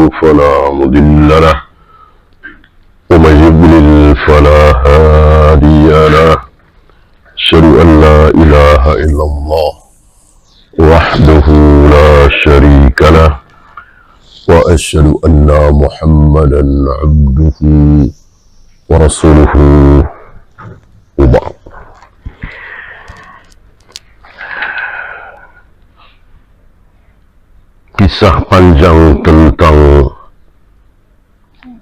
فلا مضل له ومن يضلل فلا هادي له أشهد أن لا إله إلا الله وحده لا شريك له وأشهد أن محمدا عبده ورسوله وبعد. Kisah panjang tentang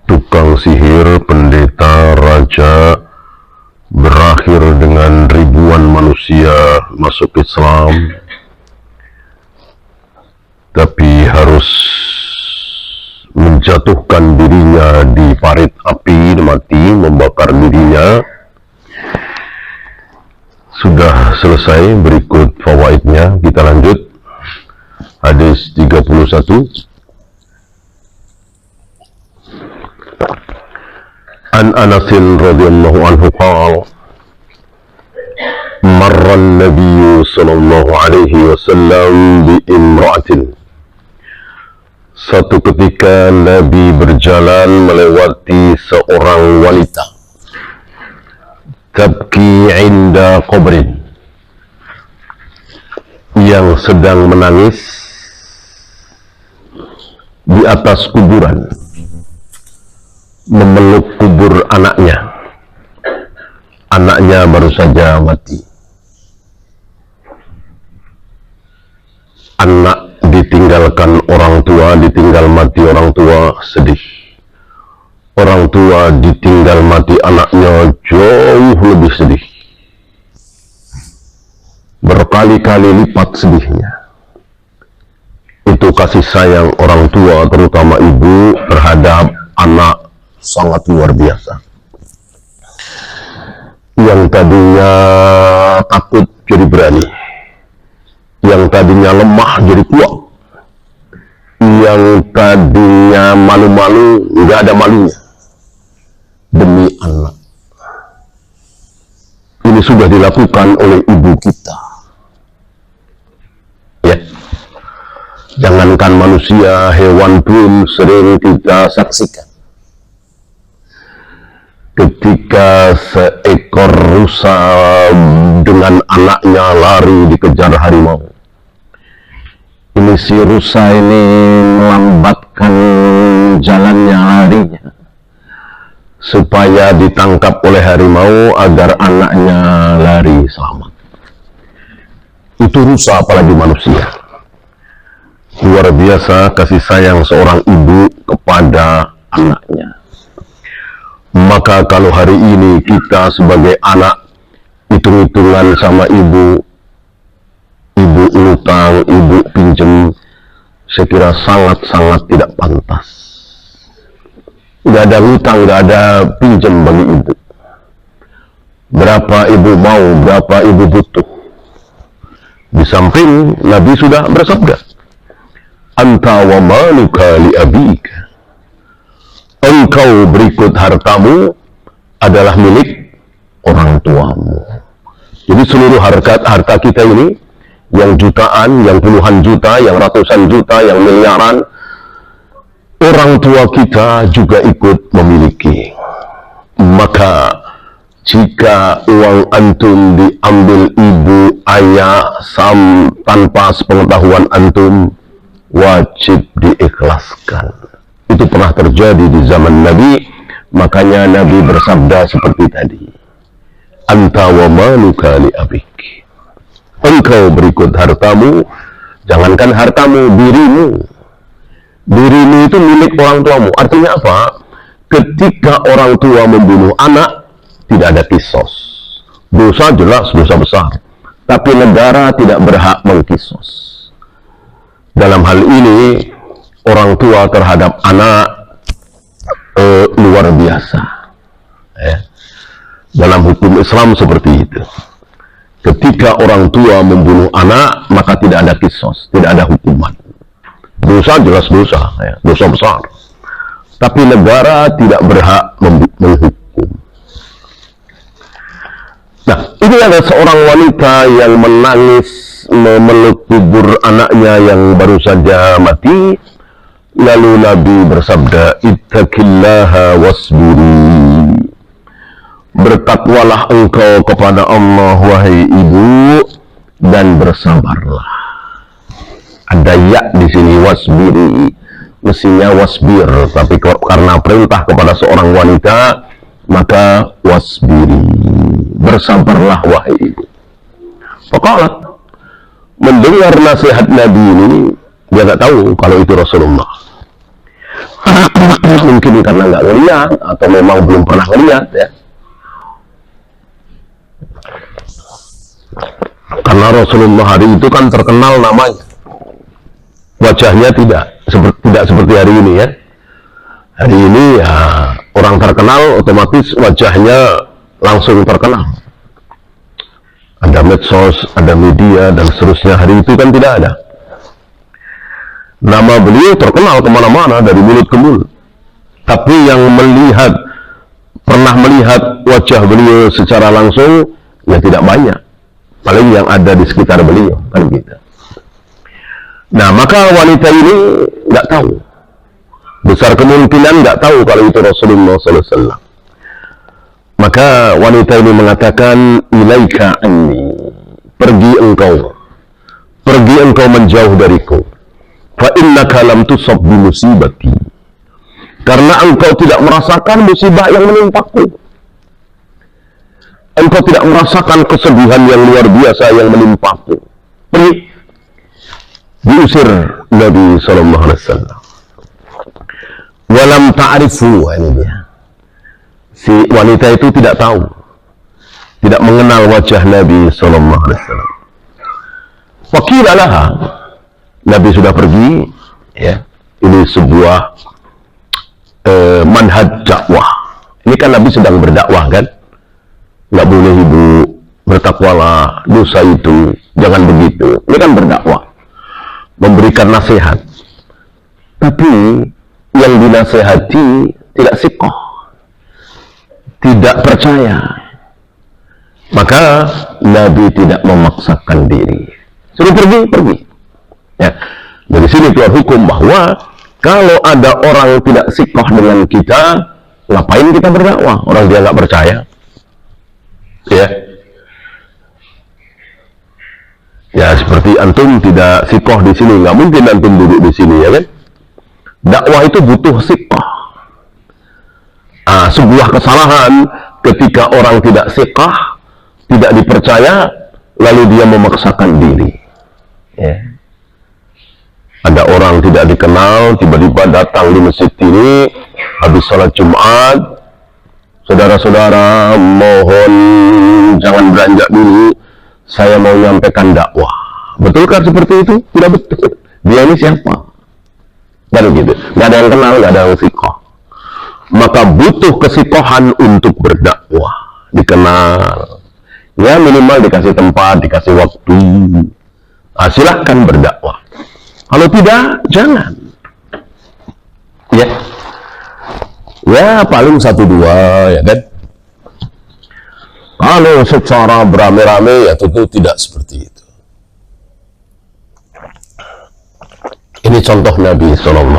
tukang sihir, pendeta, raja berakhir dengan ribuan manusia masuk Islam, tapi harus menjatuhkan dirinya di parit api, mati, membakar dirinya. Sudah selesai, berikut fawaidnya. Kita lanjut. Hadis 31. An Anas radhiyallahu anhu qala marra an-nabiy sallallahu alaihi wasallam bi imra'atin. Satu ketika Nabi berjalan melewati seorang wanita tabki inda qabrin, yang sedang menangis di atas kuburan, memeluk kubur anaknya. Anaknya baru saja mati. Anak ditinggalkan orang tua, ditinggal mati orang tua, sedih. Orang tua ditinggal mati anaknya, jauh lebih sedih. Berkali-kali lipat sedihnya. Itu kasih sayang orang tua, terutama ibu, terhadap anak sangat luar biasa. Yang tadinya takut jadi berani, yang tadinya lemah jadi kuat, yang tadinya malu-malu nggak ada malunya demi anak. Ini sudah dilakukan oleh ibu kita. Ya, jangankan manusia, hewan pun sering kita saksikan. Ketika seekor rusa dengan anaknya lari dikejar harimau. Ini si rusa ini melambatkan jalannya larinya supaya ditangkap oleh harimau agar anaknya lari selamat. Itu rusa, apalagi manusia. Luar biasa kasih sayang seorang ibu kepada anaknya. Maka kalau hari ini kita sebagai anak hitung-hitungan sama ibu utang, ibu pinjem, saya kira sangat-sangat tidak pantas. Nggak ada hutang, nggak ada pinjem bagi ibu. Berapa ibu mau, berapa ibu butuh. Di samping Nabi sudah bersabda, anta wa maluka li abika. Engkau berikut hartamu adalah milik orang tuamu. Jadi seluruh harta kita ini, yang jutaan, yang puluhan juta, yang ratusan juta, yang miliaran, orang tua kita juga ikut memiliki. Maka jika uang antum diambil ibu, ayah, tanpa sepengetahuan antum, wajib diikhlaskan. Itu pernah terjadi di zaman Nabi. Makanya Nabi bersabda seperti tadi, anta wa maluka li abik. Engkau berikut hartamu, jangankan hartamu, dirimu. Dirimu itu milik orang tuamu. Artinya apa? Ketika orang tua membunuh anak, tidak ada kisos. Dosa jelas, dosa besar. Tapi negara tidak berhak mengkisos. Dalam hal ini, orang tua terhadap anak luar biasa. Dalam hukum Islam seperti itu. Ketika orang tua membunuh anak, maka tidak ada kisos, tidak ada hukuman. Dosa jelas dosa, dosa besar. Tapi negara tidak berhak menghukum. Nah, ini ada seorang wanita yang menangis memeluk kubur anaknya yang baru saja mati. Lalu Nabi bersabda, ittaqillaha wasbiri. Bertakwalah engkau kepada Allah, wahai ibu, dan bersabarlah. Ada ya di sini, wasbiri. Mestinya wasbir, tapi karena perintah kepada seorang wanita, maka wasbiri. Bersabarlah, wahai ibu. Faqalat, mendengar nasihat Nabi ini, dia nggak tahu kalau itu Rasulullah. Mungkin karena nggak ngeliat, atau memang belum pernah ngeliat ya. Karena Rasulullah hari itu kan terkenal namanya, wajahnya tidak seperti hari ini ya. Hari ini ya orang terkenal otomatis wajahnya langsung terkenal. Ada medsos, ada media dan seterusnya. Hari itu kan tidak ada. Nama beliau terkenal kemana-mana dari mulut ke mulut. Tapi yang pernah melihat wajah beliau secara langsung ya tidak banyak. Paling yang ada di sekitar beliau kan gitu. Nah, maka wanita ini nggak tahu. Besar kemungkinan nggak tahu kalau itu Rasulullah SAW. Maka wanita ini mengatakan, ilaika anni, pergi engkau menjauh dariku. Fa innaka lam tusab bi musibati, karena engkau tidak merasakan musibah yang menimpaku. Engkau tidak merasakan kesedihan yang luar biasa yang menimpaku. Pergi. Diusir Nabi SAW. Walam ta'rifu, ini dia. Si wanita itu tidak tahu, tidak mengenal wajah Nabi SAW. Wakila laha, Nabi sudah pergi, ya. Ini sebuah manhaj dakwah. Ini kan Nabi sedang berdakwah kan. Nggak boleh ibu, bertakwalah, dosa itu, jangan begitu. Ini kan berdakwah, memberikan nasihat. Tapi yang dinasehati tidak sikoh, tidak percaya. Maka Nabi tidak memaksakan diri. Suruh pergi. Ya. Dari sini keluar hukum bahwa kalau ada orang tidak sikoh dengan kita, ngapain kita berdakwah? Orang dia nggak percaya. Ya seperti antum tidak sikoh di sini, nggak mungkin antum duduk di sini ya kan. Dakwah itu butuh sikoh. Sebuah kesalahan ketika orang tidak sikoh, tidak dipercaya, lalu dia memaksakan diri. Ya. Ada orang tidak dikenal, tiba-tiba datang di masjid ini, habis sholat Jumat, saudara-saudara, mohon jangan beranjak dulu, saya mau menyampaikan dakwah. Betulkah seperti itu? Tidak betul. Dia ini siapa? Dan gitu. Nggak ada yang kenal, nggak ada yang sikoh. Maka butuh kesikohan untuk berdakwah. Dikenal. Ya minimal dikasih tempat, dikasih waktu. Silahkan berdakwah. Kalau tidak, jangan. Ya paling 1-2 ya kan. Kalau secara beramai-ramai ya tentu tidak seperti itu. Ini contoh Nabi SAW.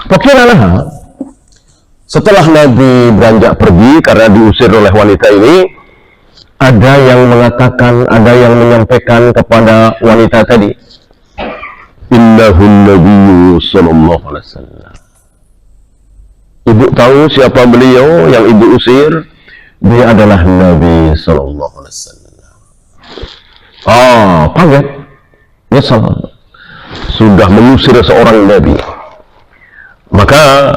Fakiralah, setelah Nabi beranjak pergi karena diusir oleh wanita ini, ada yang mengatakan, ada yang menyampaikan kepada wanita tadi, Innahun Nabiyyu sallallahu alaihi wasallam. Ibu tahu siapa beliau yang ibu usir? Dia adalah Nabi sallallahu alaihi wasallam. Kaget. Ya salah. Sudah mengusir seorang Nabi. Maka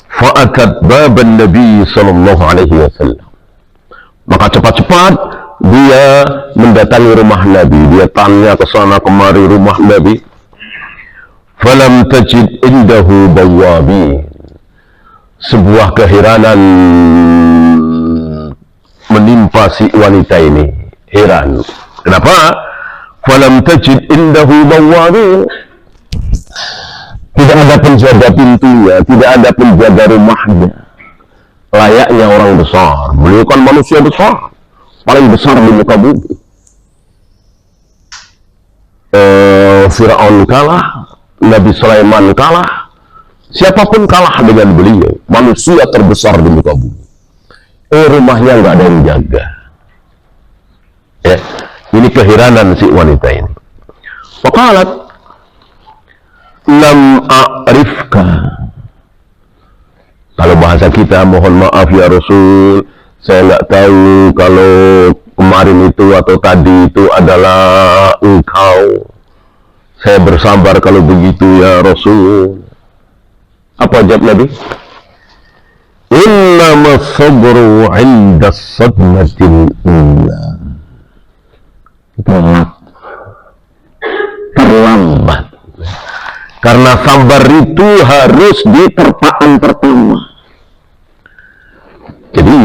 fa'atat baban Nabi sallallahu alaihi wasallam. Maka cepat-cepat dia mendatangi rumah Nabi. Dia tanya ke sana kemari rumah Nabi. Falam tajid indahu bawwabi. Sebuah keheranan menimpa si wanita ini. Heran. Kenapa? Falam tajid indahu bawwabi. Tidak ada penjaga pintunya, tidak ada penjaga rumahnya. Layaknya orang besar. Beliau kan manusia besar, paling besar di muka bumi. Fir'aun kalah, Nabi Sulaiman kalah, siapapun kalah dengan beliau, manusia terbesar di muka bumi. Rumahnya nggak ada yang jaga. Ya, ini keheranan si wanita ini. Faqalat lam a'rifka. Kalau bahasa kita, mohon maaf ya Rasul, saya nggak tahu kalau kemarin itu atau tadi itu adalah engkau. Saya bersabar kalau begitu ya Rasul. Apa jawab Nabi? Innama sabru 'inda sadmatil ula. Terlambat. Karena sabar itu harus di terpaan pertama. Jadi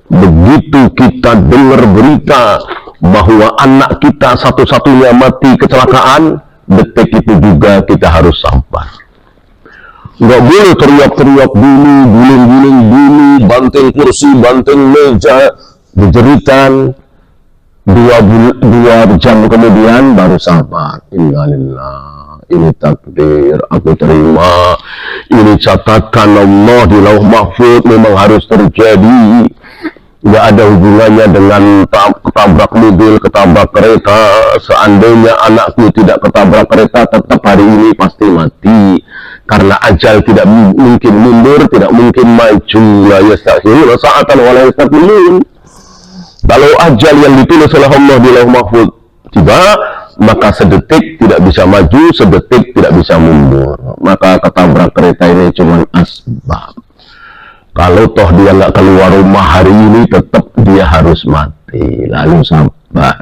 begitu kita dengar berita bahwa anak kita satu-satunya mati kecelakaan, detik itu juga kita harus sabar. Nggak boleh teriak-teriak dulu, guling-guling dulu, banting kursi, banting meja, berjeritan. 2 jam kemudian baru sabar. Innalillah, ini takdir, aku terima. Ini catatan Allah di lauh mahfud, memang harus terjadi. Nggak ada hubungannya dengan ketabrak mobil, ketabrak kereta. Seandainya anakku tidak ketabrak kereta, tetap hari ini pasti mati. Karena ajal tidak mungkin mundur, tidak mungkin maju. La yastakhiruna sa'atan wa la yastaqbilun. Kalau ajal yang ditulis oleh Allah di lauh mahfud tiba, maka sedetik tidak bisa maju, sedetik tidak bisa mundur. Maka ketabrak kereta ini cuma asbab. Kalau toh dia nggak keluar rumah hari ini, tetap dia harus mati. Lalu sabar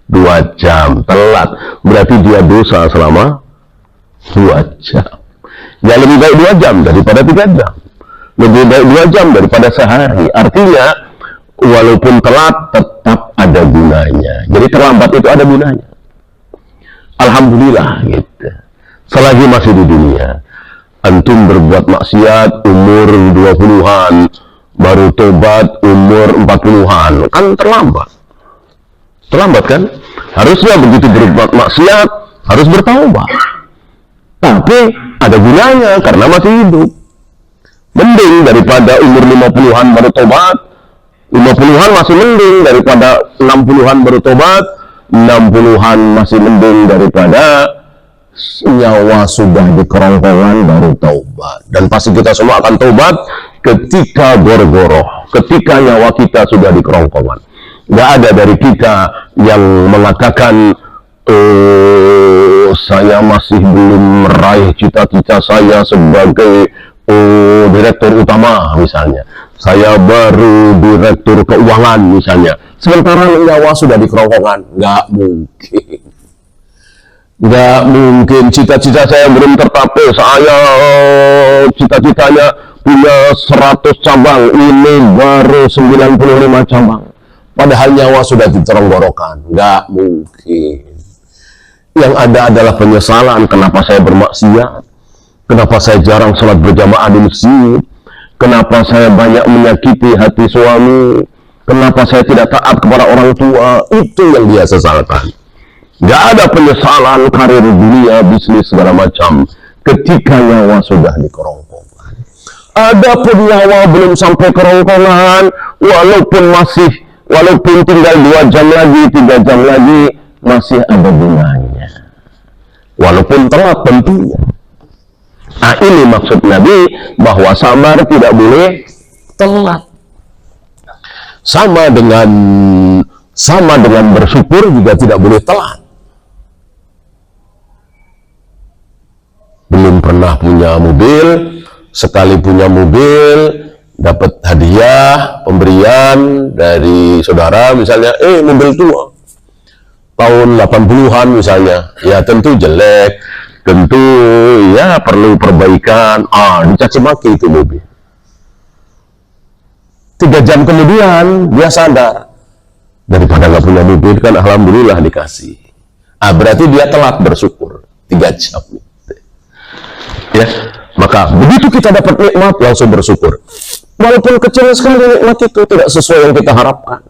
2 jam, telat, berarti dia dosa selama 2 jam. Ya lebih baik 2 jam daripada 3 jam. Lebih baik 2 jam daripada sehari. Artinya walaupun telat tetap ada gunanya. Jadi terlambat itu ada gunanya. Alhamdulillah gitu. Selagi masih di dunia. Antum berbuat maksiat umur 20-an, baru tobat umur 40-an, kan terlambat. Terlambat kan? Harusnya begitu berbuat maksiat harus bertaubat. Tapi ada gunanya karena masih hidup. Mending daripada umur 50-an baru tobat. 50-an masih mending daripada 60-an baru tobat. 60-an masih mending daripada nyawa sudah di kerongkongan baru taubat. Dan pasti kita semua akan taubat ketika gor-goroh, ketika nyawa kita sudah di kerongkongan. Gak ada dari kita yang mengatakan saya masih belum meraih cita-cita saya sebagai direktur utama misalnya, saya baru direktur keuangan misalnya, sementara nyawa sudah di kerongkongan. Gak mungkin. Nggak mungkin. Cita-cita saya belum tercapai. Saya cita-citanya punya 100 cabang, ini baru 95 cabang. Padahal nyawa sudah diterong-gorokan. Nggak mungkin. Yang ada adalah penyesalan. Kenapa saya bermaksiat? Kenapa saya jarang sholat berjamaah di masjid? Kenapa saya banyak menyakiti hati suami? Kenapa saya tidak taat kepada orang tua? Itu yang dia sesalkan. Gak ada penyesalan karir dunia, bisnis, segala macam ketika nyawa sudah di kerongkongan. Adapun nyawa belum sampai kerongkongan, walaupun tinggal 2 jam lagi, 3 jam lagi, masih ada gunanya. Walaupun telat tentunya. Nah ini maksud Nabi, bahwa sabar tidak boleh telat. Sama dengan bersyukur juga tidak boleh telat. Belum pernah punya mobil, sekali punya mobil, dapat hadiah, pemberian dari saudara misalnya, mobil tua, tahun 80-an misalnya, ya tentu jelek, tentu ya perlu perbaikan, dicaci maki itu mobil. 3 jam kemudian, dia sadar, daripada nggak punya mobil kan alhamdulillah dikasih. Berarti dia telat bersyukur, 3 jam. Ya, maka begitu kita dapat nikmat langsung bersyukur. Walaupun kecil sekali nikmat itu tidak sesuai yang kita harapkan.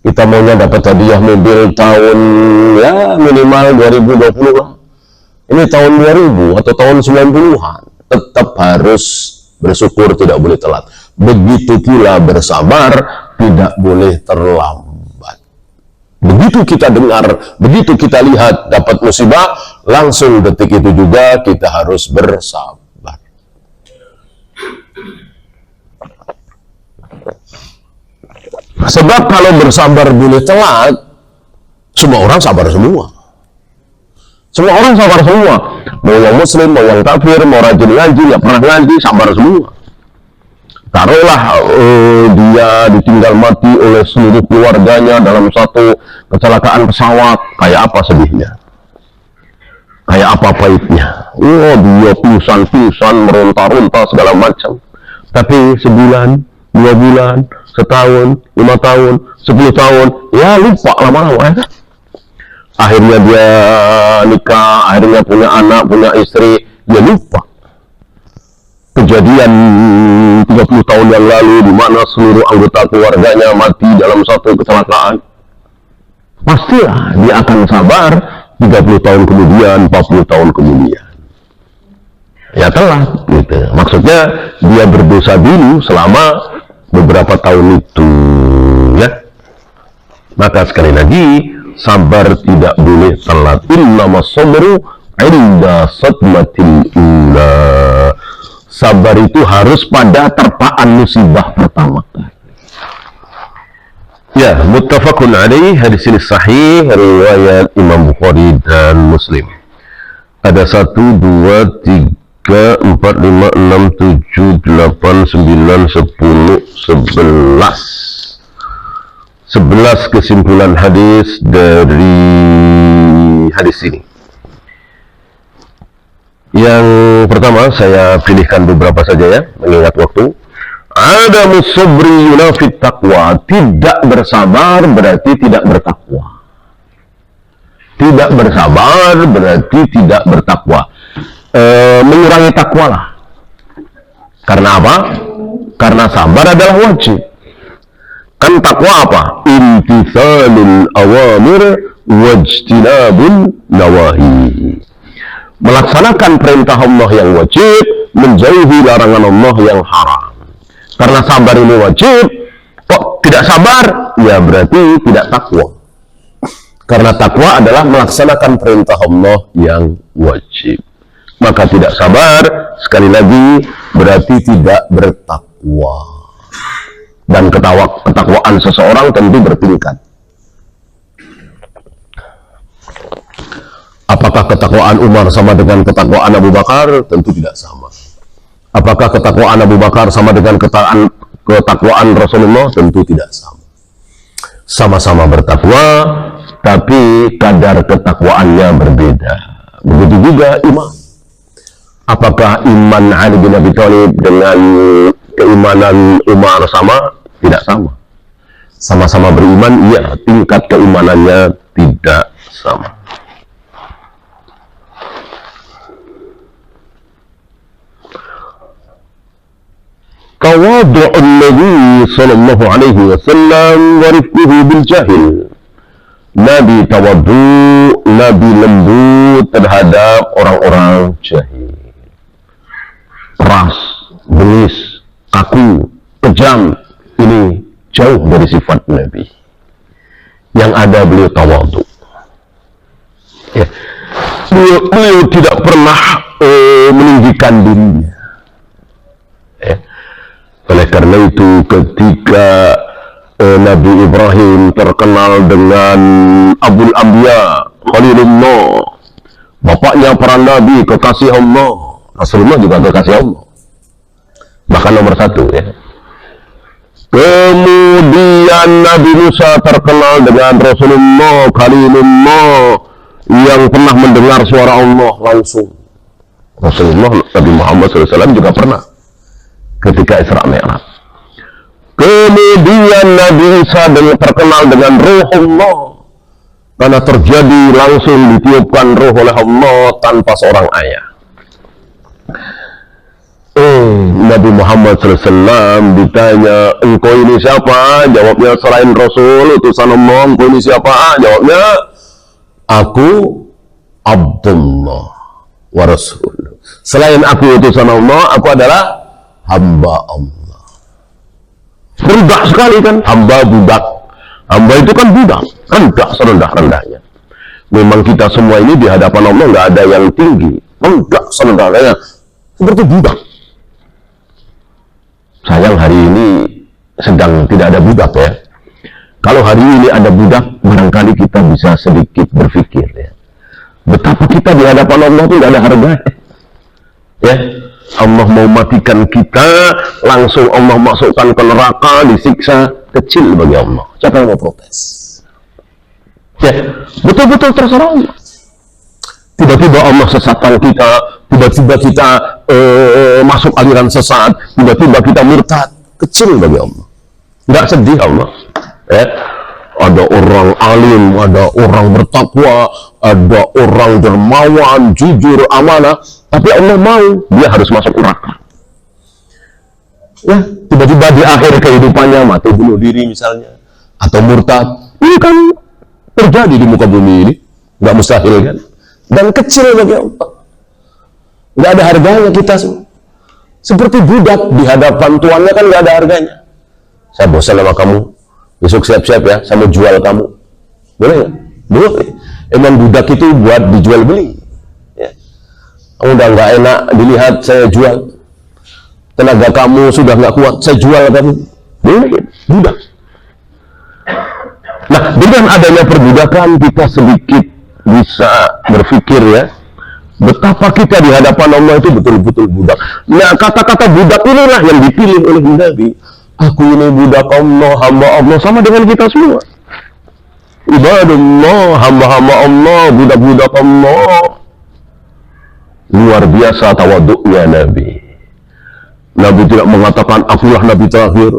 Kita maunya dapat hadiah mobil tahun ya minimal 2020 lah. ini tahun 2000 atau tahun 90-an, tetap harus bersyukur, tidak boleh telat. Begitu pula bersabar, tidak boleh terlambat. Begitu kita dengar, begitu kita lihat dapat musibah, langsung detik itu juga kita harus bersabar. Sebab kalau bersabar boleh telat, semua orang sabar semua. Semua orang sabar semua. Mau yang muslim, mau yang kafir, mau rajin ngaji, nggak pernah ngaji, sabar semua. Taruhlah dia ditinggal mati oleh seluruh keluarganya dalam satu kecelakaan pesawat, kayak apa sedihnya? Kayak apa pahitnya? Oh, dia pingsan-pingsan, meronta-ronta segala macam. Tapi sebulan, 2 bulan, setahun, 5 tahun, 10 tahun, ya lupa lama-lama ya. Akhirnya dia nikah, akhirnya punya anak, punya istri, dia lupa. Kejadian 30 tahun yang lalu di mana seluruh anggota keluarganya mati dalam satu kecelakaan. Pastilah dia akan sabar 30 tahun kemudian, 40 tahun kemudian. Ya telat gitu. Maksudnya dia berdosa dulu selama beberapa tahun itu ya. Maka sekali lagi, sabar tidak boleh telat. Innamas sabru 'inda sadmatil ula. Sabar itu harus pada terpaan musibah pertama. Ya, muttafaqun alaih, hadis ini sahih, riwayat Imam Bukhari dan Muslim. Ada 1, 2, 3, 4, 5, 6, 7, 8, 9, 10, 11. 11 kesimpulan hadis dari hadis ini. Yang pertama saya pilihkan beberapa saja ya, mengingat waktu. Ada musabri yunafit taqwa. Tidak bersabar berarti tidak bertakwa. Tidak bersabar berarti tidak bertakwa. Mengurangi takwa lah. Karena apa? Karena sabar adalah wajib. Kan takwa apa? Imtithalul awamir wajtinabun nawahi. Melaksanakan perintah Allah yang wajib, menjauhi larangan Allah yang haram. Karena sabar ini wajib, kok tidak sabar? Ya berarti tidak takwa. Karena takwa adalah melaksanakan perintah Allah yang wajib. Maka tidak sabar, sekali lagi, berarti tidak bertakwa. Dan ketakwaan seseorang tentu bertingkat. Apakah ketakwaan Umar sama dengan ketakwaan Abu Bakar? Tentu tidak sama. Apakah ketakwaan Abu Bakar sama dengan ketakwaan Rasulullah? Tentu tidak sama. Sama-sama bertakwa, tapi kadar ketakwaannya berbeda. Begitu juga iman. Apakah iman Ali bin Abi Thalib dengan keimanan Umar sama? Tidak sama. Sama-sama beriman, iya, tingkat keimanannya tidak sama. Tawadhu'un Nabi sallallahu alaihi wasallam wa rifquhu bil jahil. Nabi tawadhu, Nabi lembut terhadap orang-orang jahil. Keras, bengis, kaku, kejam, ini jauh dari sifat Nabi. Yang ada beliau tawadhu. Ya. Beliau tidak pernah meninggikan dirinya. Ya. Oleh karena itu ketika Nabi Ibrahim terkenal dengan Abul Anbiya, Khalilullah, bapaknya para nabi, kekasih Allah, Rasulullah juga kekasih Allah, bahkan nomor 1 ya. Kemudian Nabi Musa terkenal dengan Rasulullah, Khalilullah, yang pernah mendengar suara Allah langsung. Rasulullah, Nabi Muhammad SAW juga pernah ketika Isra Mi'raj. Kemudian Nabi Isa terkenal dengan Ruhullah, karena terjadi langsung ditiupkan ruh oleh Allah tanpa seorang ayah. Nabi Muhammad SAW ditanya, engkau ini siapa? Jawabnya, selain Rasul, utusan Allah. Engkau ini siapa? Jawabnya, aku Abdullah. wa rasuluh. Selain aku utusan Allah, aku adalah hamba Allah. Rendah sekali kan, hamba budak. Hamba itu kan budak, rendah serendah-rendahnya. Memang kita semua ini di hadapan Allah nggak ada yang tinggi, rendah serendah-rendahnya, seperti budak. Sayang hari ini sedang tidak ada budak ya. Kalau hari ini ada budak, barangkali kita bisa sedikit berpikir ya. Betapa kita di hadapan Allah itu tidak ada harga. Ya, Allah mau matikan kita, langsung Allah masukkan ke neraka, disiksa, kecil bagi Allah. Siapa yang mau protes? Ya, betul-betul terserah Allah. Tiba-tiba Allah sesatkan kita, tiba-tiba kita masuk aliran sesat, tiba-tiba kita murtad, kecil bagi Allah. Nggak sedih Allah. Ya. Ada orang alim, ada orang bertakwa, ada orang dermawan, jujur, amanah, tapi Allah mau dia harus masuk neraka. Ya, tiba-tiba di akhir kehidupannya mati bunuh diri misalnya, atau murtad. Ini kan terjadi di muka bumi ini, nggak mustahil kan? Dan kecil bagi Allah. Nggak ada harganya kita semua. Seperti budak di hadapan tuannya kan nggak ada harganya. Saya bosan sama kamu. Besok siap-siap ya, sama jual kamu. Boleh nggak? Boleh. Emang budak itu buat dijual beli. Ya. Kamu udah nggak enak dilihat, saya jual. Tenaga kamu sudah nggak kuat, saya jual kamu. Boleh, budak. Nah, dengan adanya perbudakan kita sedikit bisa berpikir ya, betapa kita di hadapan Allah itu betul-betul budak. Nah, kata-kata budak inilah yang dipilih oleh Nabi. Aku ini budak Allah, hamba Allah, sama dengan kita semua. Ibadullah, hamba-hamba Allah, budak-budak Allah. Luar biasa tawaduknya Nabi. Nabi tidak mengatakan, akulah Nabi terakhir,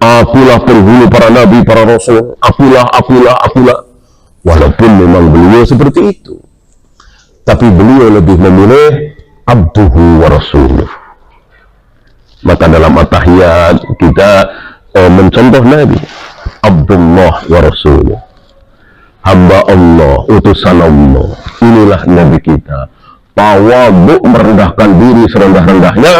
akulah penghulu para Nabi, para Rasul, akulah. Walaupun memang beliau seperti itu, tapi beliau lebih memilih abduhu wa rasuluh. Maka dalam at-tahiyat kita mencontoh Nabi, Abdullah wa rasuluh, hamba Allah, utusan Allah. Inilah Nabi kita. Tawaduk, merendahkan diri serendah-rendahnya.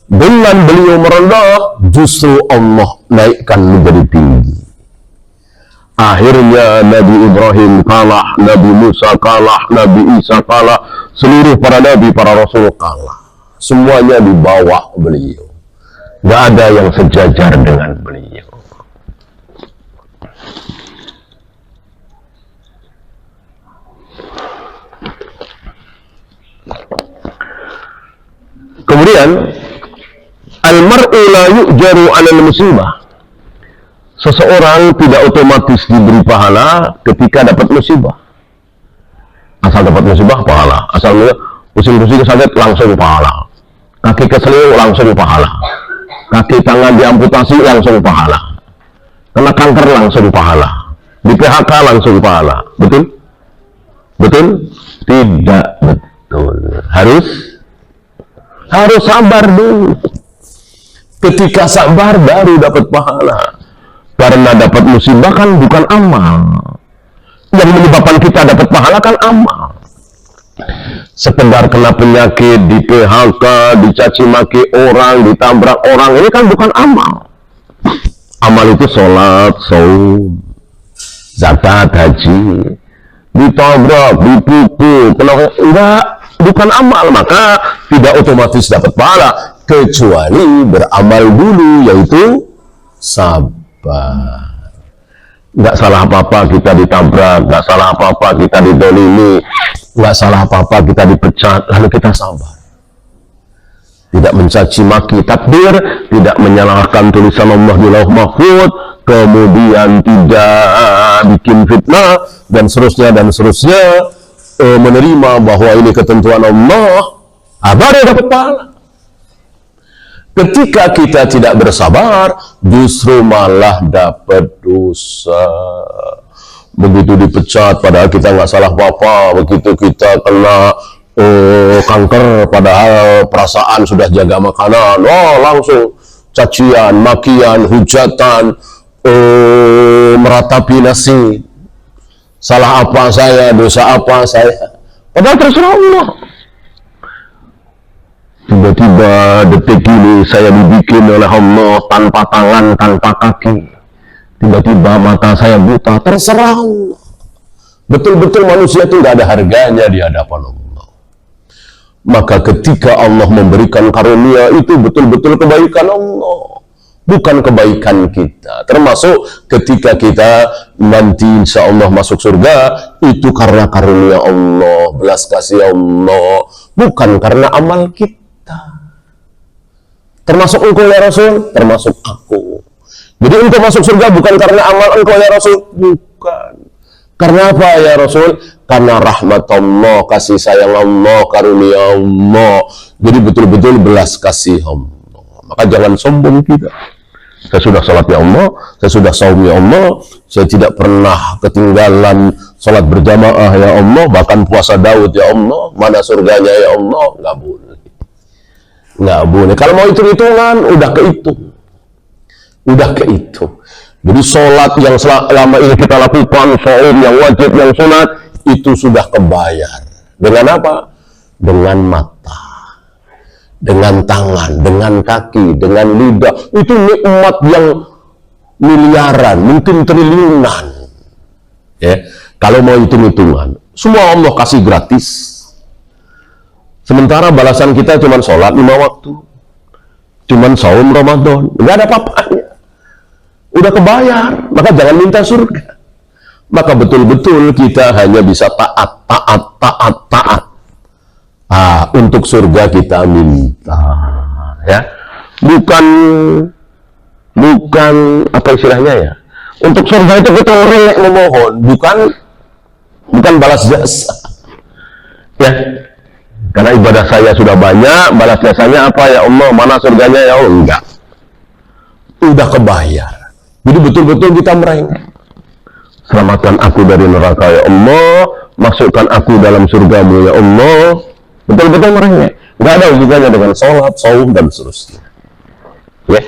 Dengan beliau merendah, justru Allah naikkan menjadi tinggi. Akhirnya Nabi Ibrahim kalah, Nabi Musa kalah, Nabi Isa kalah, seluruh para Nabi, para Rasul kalah. Semuanya dibawa beliau. Gak ada yang sejajar dengan beliau. Kemudian al-mar'u la yu'jaru 'alal musibah. Seseorang tidak otomatis diberi pahala ketika dapat musibah. Asal dapat musibah, pahala. Asal pusing-pusing sakit, langsung pahala. Kaki keselio, langsung pahala. Kaki tangan diamputasi, langsung pahala. Kena kanker, langsung pahala. Di PHK, langsung pahala. Betul? Betul? Tidak betul. Harus sabar dulu. Ketika sabar baru dapat pahala. Karena dapat musibah kan bukan amal. Yang menyebabkan kita dapat pahala kan amal. Sekedar kena penyakit, di PHK, dicaci maki orang, ditabrak orang, ini kan bukan amal. Amal itu sholat, saum, zakat, haji. Ditabrak, dipukul, enggak, bukan amal, maka tidak otomatis dapat pahala, kecuali beramal dulu, yaitu sabar. Nggak salah apa-apa kita ditabrak, nggak salah apa-apa kita didolimi, nggak salah apa-apa kita dipecat, lalu kita sabar. Tidak mencaci maki takdir, tidak menyalahkan tulisan Allah di Lauh Mahfuz, kemudian tidak bikin fitnah, dan seterusnya, menerima bahwa ini ketentuan Allah, baru dapat pahala. Ketika kita tidak bersabar, justru malah dapat dosa. Begitu dipecat, padahal kita nggak salah apa-apa. Begitu kita kena kanker, padahal perasaan sudah jaga makanan. Langsung cacian, makian, hujatan, meratapi nasi. Salah apa saya, dosa apa saya. Padahal terserah Allah. Tiba-tiba detik ini saya dibikin oleh Allah tanpa tangan, tanpa kaki. Tiba-tiba mata saya buta, terserah Allah. Betul-betul manusia itu nggak ada harganya di hadapan Allah. Maka ketika Allah memberikan karunia itu betul-betul kebaikan Allah, bukan kebaikan kita. Termasuk ketika kita nanti insya Allah masuk surga, itu karena karunia Allah, belas kasih Allah, bukan karena amal kita. Termasuk engkau ya Rasul, termasuk aku. Jadi engkau masuk surga bukan karena amal engkau ya Rasul, bukan. Karena apa ya Rasul? Karena rahmat Allah, kasih sayang Allah, karunia Allah. Jadi betul-betul belas kasih Allah. Maka jangan sombong kita. Saya sudah salat ya Allah, saya sudah saum ya Allah, saya tidak pernah ketinggalan salat berjamaah ya Allah, bahkan puasa Daud ya Allah, mana surganya ya Allah, nggak boleh. Nggak boleh. Kalau mau hitung-hitungan, udah kehitung. Udah kehitung. Jadi sholat yang selama ini kita lakukan, saum yang wajib, yang sunat, itu sudah kebayar. Dengan apa? Dengan mata, dengan tangan, dengan kaki, dengan lidah. Itu nikmat yang miliaran, mungkin triliunan. Ya, kalau mau hitung-hitungan, semua Allah kasih gratis. Sementara balasan kita cuma sholat 5 waktu, cuma saum Ramadan, nggak ada apa-apanya. Udah kebayar, maka jangan minta surga. Maka betul-betul kita hanya bisa taat. Untuk surga kita minta, ya. Bukan apa istilahnya ya. Untuk surga itu kita relek memohon, bukan balas jasa. Ya. Karena ibadah saya sudah banyak, balas jasanya apa ya Allah? Mana surganya ya Allah? Enggak. Udah kebayar. Jadi betul-betul kita merengek. Selamatkan aku dari neraka ya Allah, masukkan aku dalam surgamu ya Allah. Betul-betul merengek. Nggak ada hubungannya dengan sholat, saum, dan seterusnya. Ya.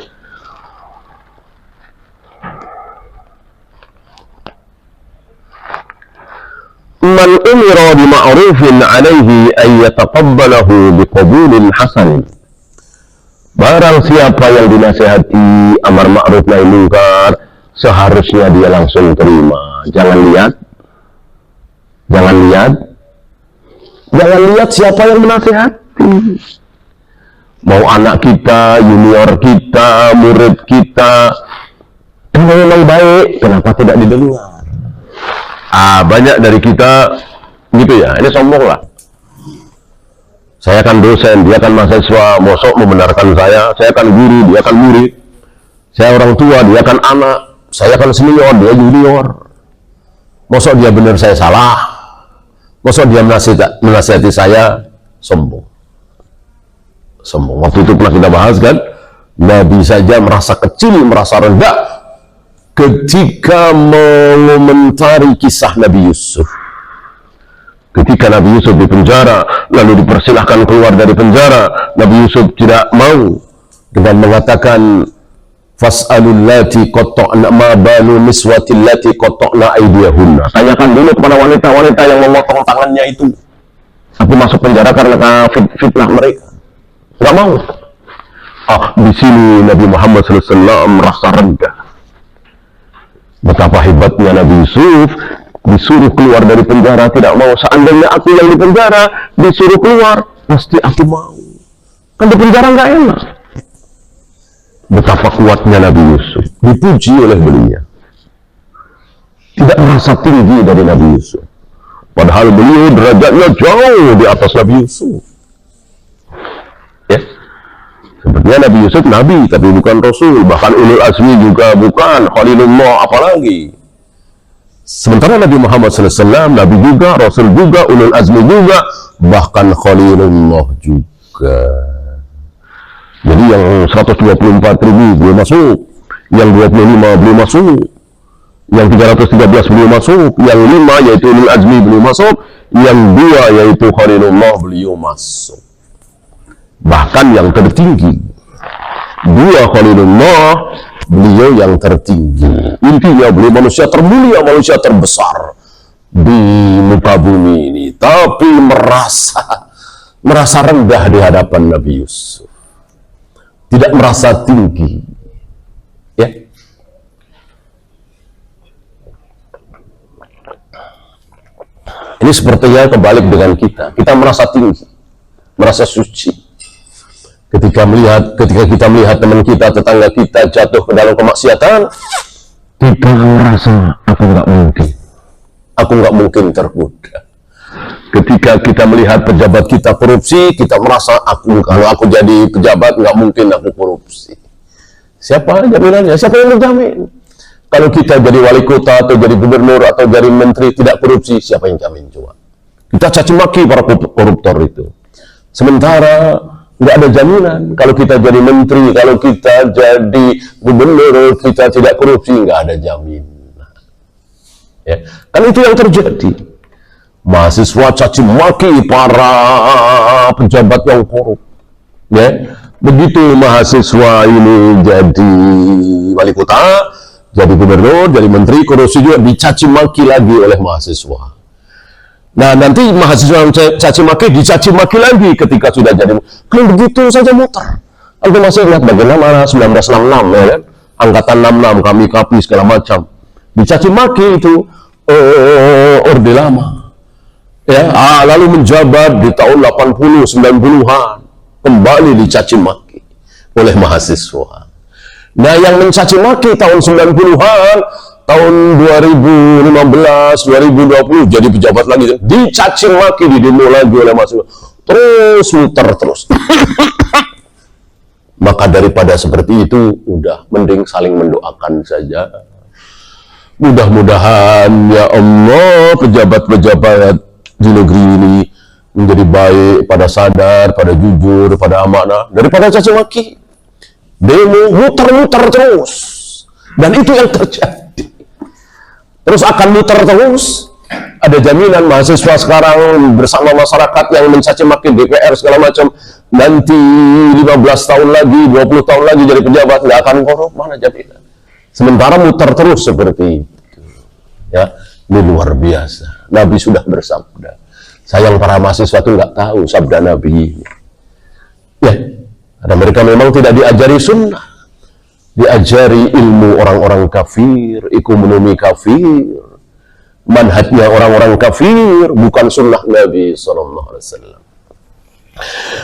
Man umira bima'rufin alaihi ay yataqabbalahu biqabulin hasan. Barang siapa yang dinasihati amar ma'ruf nahi munkar, seharusnya dia langsung terima. Jangan lihat siapa yang menasihati. Mau anak kita, junior kita, murid kita, kalau memang baik, kenapa tidak didengar? Banyak dari kita gitu ya, ini sombong lah. Saya kan dosen, dia kan mahasiswa, mosok membenarkan saya kan guru, dia kan murid. Saya orang tua, dia kan anak, saya kan senior, dia junior. Mosok dia benar, saya salah. Mosok dia menasihati saya, sombong. Waktu itu pernah kita bahas kan, Nabi saja merasa kecil, merasa rendah ketika mengomentari kisah Nabi Yusuf. Ketika Nabi Yusuf di penjara, lalu dipersilahkan keluar dari penjara, Nabi Yusuf tidak mau dengan mengatakan, fas'alul lati qata'na ma balu niswatil lati qata'na aydiyahunna. Tanyakan dulu kepada wanita-wanita yang memotong tangannya itu. Aku masuk penjara karena fitnah mereka. Enggak mau. Di sini Nabi Muhammad SAW merasa rendah. Betapa hebatnya Nabi Yusuf, disuruh keluar dari penjara, tidak mau. Seandainya aku yang di penjara disuruh keluar, pasti aku mau. Kan di penjara nggak enak. Betapa kuatnya Nabi Yusuf, dipuji oleh beliau. Tidak merasa tinggi dari Nabi Yusuf, padahal beliau derajatnya jauh di atas Nabi Yusuf. Ya, sepertinya Nabi Yusuf Nabi, tapi bukan Rasul. Bahkan ulul azmi juga bukan, Khalilullah apalagi. Sementara Nabi Muhammad SAW, Nabi juga, Rasul juga, ulul azmi juga, bahkan Khalilullah juga. Jadi yang 124.000 belum masuk, yang 25 belum masuk, yang 313 belum masuk, yang 5 yaitu ulul azmi belum masuk, yang 2 yaitu Khalilullah beliau masuk. Bahkan yang tertinggi, 2 Khalilullah, beliau yang tertinggi. Intinya beliau manusia termulia, manusia terbesar di muka bumi ini. Tapi merasa merasa rendah di hadapan Nabi Yusuf, tidak merasa tinggi, ya. Ini sepertinya kebalik dengan kita merasa tinggi, merasa suci. Ketika kita melihat teman kita, tetangga kita jatuh ke dalam kemaksiatan, kita merasa aku nggak mungkin tergoda. Ketika kita melihat pejabat kita korupsi, kita merasa kalau aku jadi pejabat nggak mungkin aku korupsi. Siapa jaminannya? Siapa yang menjamin? Kalau kita jadi wali kota atau jadi gubernur atau jadi menteri tidak korupsi, siapa yang jamin coba? Kita caci maki para koruptor itu. Sementara nggak ada jaminan kalau kita jadi menteri, kalau kita jadi gubernur, kita tidak korupsi, nggak ada jaminan. Ya, kan itu yang terjadi. Mahasiswa caci maki para pejabat yang korup. Ya, begitu mahasiswa ini jadi wali kota, jadi gubernur, jadi menteri, korupsi juga dicaci maki lagi oleh mahasiswa. Nah, nanti mahasiswa yang caci maki dicaci maki lagi ketika sudah jadi. Kalau begitu saja muter. Anda masih ingat bagaimana 1966 ya kan? Angkatan 66 kami kapi segala macam. Dicaci maki itu Orde Lama. Ya, lalu menjabat di tahun 80, 90-an kembali dicaci maki oleh mahasiswa. Nah, yang mencaci maki tahun 90-an, tahun 2015, 2020 jadi pejabat lagi, dicaci maki, di demo lagi oleh mahasiswa. Terus muter terus. Maka daripada seperti itu, udah mending saling mendoakan saja. Mudah-mudahan ya Allah pejabat-pejabat di negeri ini menjadi baik, pada sadar, pada jujur, pada amanah, daripada caci maki. Demo muter-muter terus, dan itu yang terjadi. Terus akan muter terus. Ada jaminan mahasiswa sekarang bersama masyarakat yang mencaci maki DPR segala macam, nanti 15 tahun lagi, 20 tahun lagi jadi pejabat, nggak akan korup, mana jaminan? Sementara muter terus seperti itu. Ya, ini luar biasa. Nabi sudah bersabda. Sayang para mahasiswa itu nggak tahu sabda Nabi. Ya, karena mereka memang tidak diajari sunnah, diajari ilmu orang-orang kafir, ekonomi kafir, manhajnya orang-orang kafir, bukan sunnah Nabi SAW.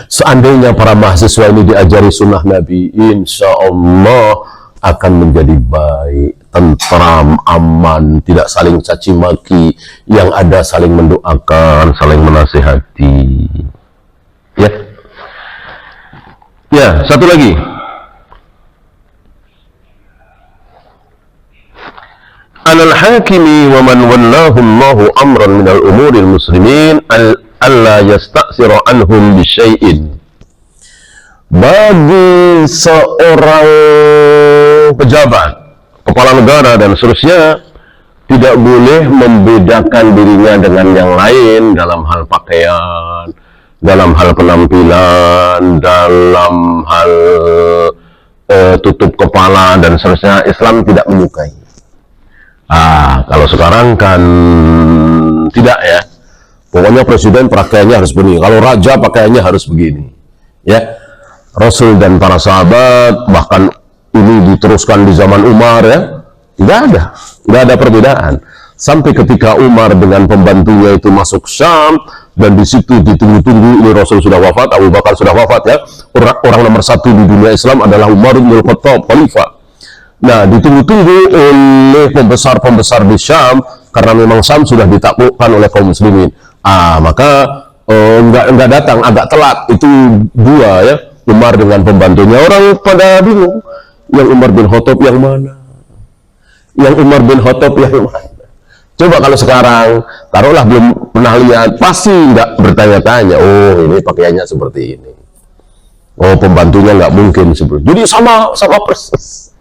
Seandainya para mahasiswa ini diajari sunnah Nabi, insya Allah akan menjadi baik, tentram, aman, tidak saling caci maki, yang ada saling mendoakan, saling menasihati. Ya, ya, satu lagi. Alal hakimi wa man wallahu Allahu amran minal umuril muslimin alla yasta'sira anhum bisyai'in. Bagi seorang pejabat, kepala negara dan seterusnya, tidak boleh membedakan dirinya dengan yang lain dalam hal pakaian, dalam hal penampilan, dalam hal tutup kepala dan seterusnya. Islam tidak menyukai. Kalau sekarang kan tidak ya. Pokoknya presiden pakaiannya harus begini, kalau raja pakaiannya harus begini. Ya, Rasul dan para sahabat, bahkan ini diteruskan di zaman Umar ya, tidak ada perbedaan. Sampai ketika Umar dengan pembantunya itu masuk Syam, dan di situ ditunggu-tunggu, ini Rasul sudah wafat, Abu Bakar sudah wafat ya. Orang nomor satu di dunia Islam adalah Umar bin Khattab, khalifah. Nah, ditunggu-tunggu oleh pembesar-pembesar di Syam, karena memang Syam sudah ditaklukkan oleh kaum muslimin. Maka enggak datang, agak telat. Itu dua ya, Umar dengan pembantunya. Orang pada bingung, yang Umar bin Khattab yang mana? Yang Umar bin Khattab yang mana? Coba kalau sekarang, taruhlah belum pernah lihat, pasti enggak bertanya-tanya, oh ini pakaiannya seperti ini. Oh, pembantunya nggak mungkin seperti itu. Jadi sama persis.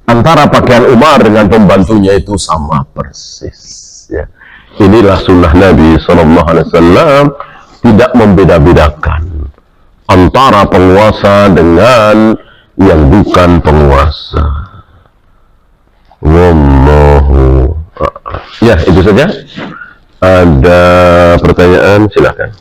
Antara pakaian Umar dengan pembantunya itu sama persis. Ya. Inilah sunnah Nabi SAW, tidak membeda-bedakan antara penguasa dengan yang bukan penguasa. Wallahu a'lam. Ya, itu saja. Ada pertanyaan, silakan.